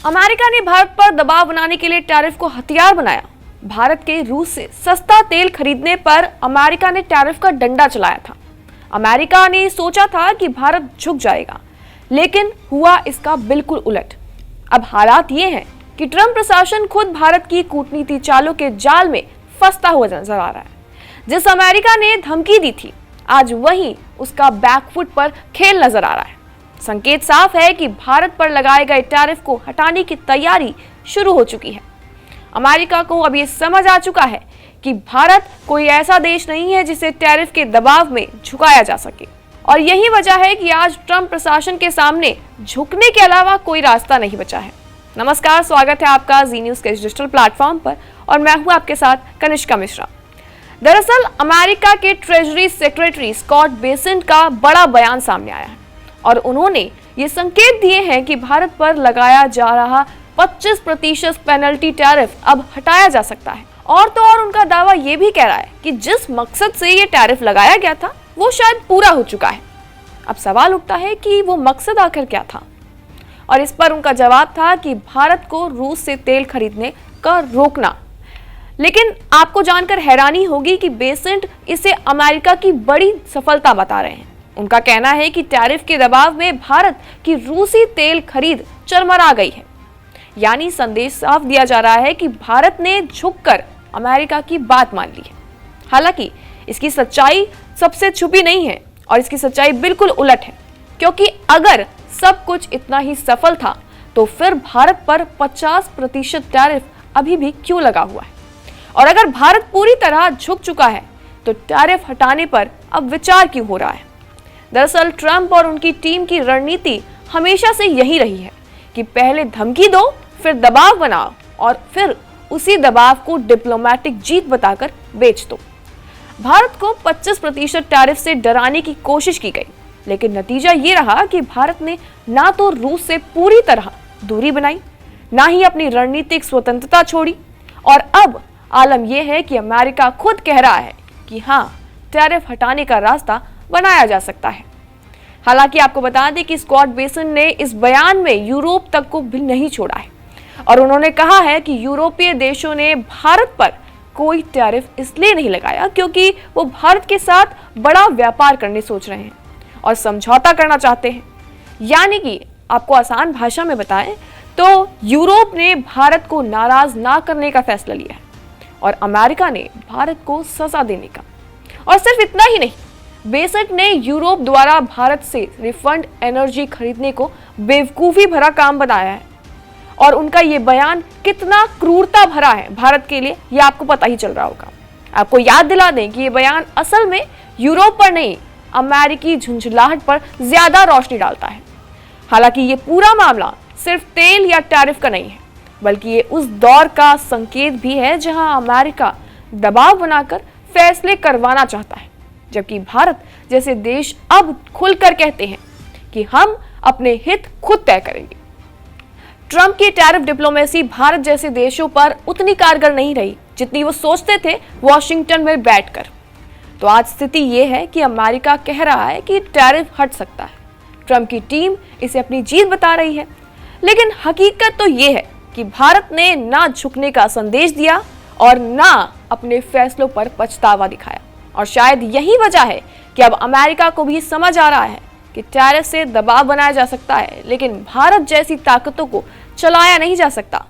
America ने भारत पर दबाव बनाने के लिए टैरिफ को हथियार बनाया। भारत के रूस से सस्ता तेल खरीदने पर अमेरिका ने टैरिफ का डंडा चलाया था। अमेरिका ने सोचा था कि भारत झुक जाएगा, लेकिन हुआ इसका बिल्कुल उलट। अब हालात ये हैं कि ट्रंप प्रशासन खुद भारत की कूटनीति चालों के जाल में फंसता हुआ नजर आ रहा है। जिस अमेरिका ने धमकी दी थी, आज वही उसका बैकफुट पर खेल नजर आ रहा है। संकेत साफ है कि भारत पर लगाए गए टैरिफ को हटाने की तैयारी शुरू हो चुकी है। अमेरिका को अब ये समझ आ चुका है कि भारत कोई ऐसा देश नहीं है जिसे टैरिफ के दबाव में झुकाया जा सके, और यही वजह है कि आज ट्रंप प्रशासन के सामने झुकने के अलावा कोई रास्ता नहीं बचा है। नमस्कार, स्वागत है आपका जी न्यूज़ के डिजिटल प्लेटफॉर्म पर और मैं हूं आपके साथ कनिष्का मिश्रा। दरअसल अमेरिका के ट्रेजरी सेक्रेटरी स्कॉट बेसेंट का बड़ा बयान सामने आया है और उन्होंने ये संकेत दिए हैं कि भारत पर लगाया जा रहा 25% पेनल्टी टैरिफ अब हटाया जा सकता है। और तो और उनका दावा ये भी कह रहा है कि जिस मकसद से ये टैरिफ लगाया गया था वो शायद पूरा हो चुका है। अब सवाल उठता है कि वो मकसद आखिर क्या था, और इस पर उनका जवाब था कि भारत को रूस से तेल खरीदने का रोकना। लेकिन आपको जानकर हैरानी होगी कि बेसेंट इसे अमेरिका की बड़ी सफलता बता रहे हैं। उनका कहना है कि टैरिफ के दबाव में भारत की रूसी तेल खरीद चरमरा गई है। यानी संदेश साफ दिया जा रहा है कि भारत ने झुककर अमेरिका की बात मान ली है। हालांकि इसकी सच्चाई सबसे छुपी नहीं है और इसकी सच्चाई बिल्कुल उलट है, क्योंकि अगर सब कुछ इतना ही सफल था तो फिर भारत पर 50% टैरिफ अभी भी क्यों लगा हुआ है, और अगर भारत पूरी तरह झुक चुका है तो टैरिफ हटाने पर अब विचार क्यों हो रहा है। दरअसल ट्रंप और उनकी टीम की रणनीति हमेशा से यही रही है कि पहले धमकी दो, फिर दबाव बनाओ और फिर उसी दबाव को डिप्लोमेटिक जीत बताकर बेच दो। भारत को 25% टैरिफ से डराने की कोशिश की गई, लेकिन नतीजा ये रहा कि भारत ने ना तो रूस से पूरी तरह दूरी बनाई, ना ही अपनी रणनीतिक स्वतंत्रता छोड़ी, और अब आलम यह है कि अमेरिका खुद कह रहा है कि हाँ, टैरिफ हटाने का रास्ता बनाया जा सकता है। हालांकि आपको बता दें कि स्कॉट बेसेंट ने इस बयान में यूरोप तक को भी नहीं छोड़ा है और उन्होंने कहा है कि यूरोपीय देशों ने भारत पर कोई टैरिफ इसलिए नहीं लगाया क्योंकि वो भारत के साथ बड़ा व्यापार करने सोच रहे हैं और समझौता करना चाहते हैं। यानी कि आपको आसान भाषा में बताएं तो यूरोप ने भारत को नाराज ना करने का फैसला लिया है और अमेरिका ने भारत को सजा देने का। और सिर्फ इतना ही नहीं, बेसेंट ने यूरोप द्वारा भारत से रिफंड एनर्जी खरीदने को बेवकूफी भरा काम बनाया है, और उनका ये बयान कितना क्रूरता भरा है भारत के लिए ये आपको पता ही चल रहा होगा। आपको याद दिला दें कि ये बयान असल में यूरोप पर नहीं, अमेरिकी झुंझलाहट पर ज्यादा रोशनी डालता है। हालांकि ये पूरा मामला सिर्फ तेल या टैरिफ का नहीं है, बल्कि ये उस दौर का संकेत भी है जहां अमेरिका दबाव बनाकर फैसले करवाना चाहता है, जबकि भारत जैसे देश अब खुलकर कहते हैं कि हम अपने हित खुद तय करेंगे। ट्रंप की टैरिफ डिप्लोमेसी भारत जैसे देशों पर उतनी कारगर नहीं रही जितनी वो सोचते थे वॉशिंगटन में बैठकर। तो आज स्थिति ये है कि अमेरिका कह रहा है कि टैरिफ हट सकता है, ट्रंप की टीम इसे अपनी जीत बता रही है, लेकिन हकीकत तो ये है कि भारत ने ना झुकने का संदेश दिया और ना अपने फैसलों पर पछतावा दिखाया। और शायद यही वजह है कि अब अमेरिका को भी समझ आ रहा है कि टैरिफ से दबाव बनाया जा सकता है, लेकिन भारत जैसी ताकतों को चलाया नहीं जा सकता।